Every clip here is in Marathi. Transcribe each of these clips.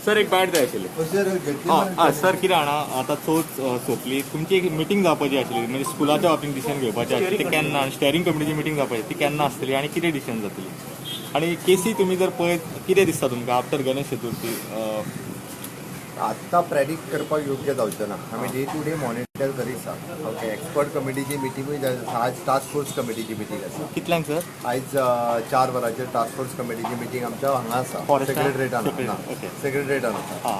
सर एक बॅट जाय आशिल्ली सर कितें जाणा आतां चवथ सोंपली तुमची एक मिटींग जावपाची आशिल्ली म्हणजे स्कुलाच्या बाबतींत डिसिजन घेवपाचें आशिल्लें ते केन्ना स्टेरींग कमिटीची मिटींग जावपाची ती केन्ना आसतली आनी कितें डिसिजन जातली आनी केसी तुमी जर पळयत कितें दिसता तुमकां आफ्टर गणेश चतुर्थी आत्ता प्रेडिक्ट करपाक योग्य जावचें ना आमी डे टू डे मॉनिटर करीत आसा ओके एक्सपर्ट कमिटीची मिटींगूय जाय आसा आज टास्क फोर्स कमिटीची मिटींग आसा कितल्यांक सर आयज 4 वरांचेर टास्क फोर्स कमिटीची मिटींग आमच्या हांगा आसा Forest-आ? सेक्रेटरेटान आसा हां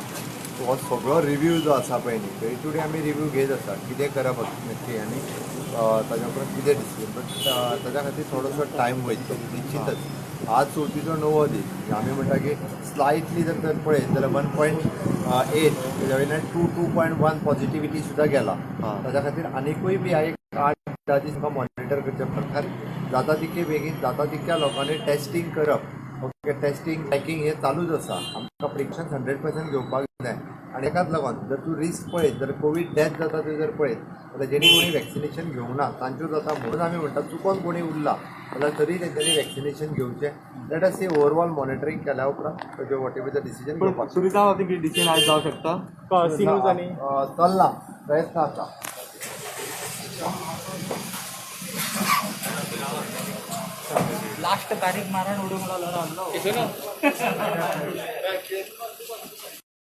हो सगळो रिव्यू जो आसा पळय न्ही डे टू डे आमी रिव्यू घेत आसा कितें करप नक्की आनी ताज्या उपरांत कितें डिसिजन बट ताज्या खातीर थोडोसो टायम वयतलो निश्चितच आज चवथीचो 9वो दीस आमी म्हणटा की स्लायटली जर पळयत जाल्यार 1.8 तेज्या वयल्यान 2.1 पॉझिटिव्हिटी सुद्दां गेला ताज्या खातीर आनिकूय बी एक 8-10 दीस तुमकां मॉनिटर करचें पडटा जाता तितके बेगीन जाता तितक्या लोकांनी टेस्टींग करप ओके टेस्टींग ट्रॅकिंग हे चालूच आसा आमकां प्रिकॉशन 100% घेवपाक जाय आनी एकाच लागून जर तूं रिस्क पळयत जर कोवीड डेथ जाता ते जर पळयत जाल्यार जेणी कोणी वॅक्सिनेशन घेवंक ना तांच्यो जाता म्हणून आमी म्हणटा चुकोन कोणी उरला जाल्यार तरी तेंच्यांनी वॅक्सिनेशन घेवचें let us see overall monitoring केल्या उपरांत ताजें वॉट एवर द डिसिजन घेवपाक टुरिझम बाबतींत कितें डिसिजन आयज जावं शकता सिनूज आनी चल्ला प्रयत्न आसा लास्ट तारीख मारण उडूंक लागलो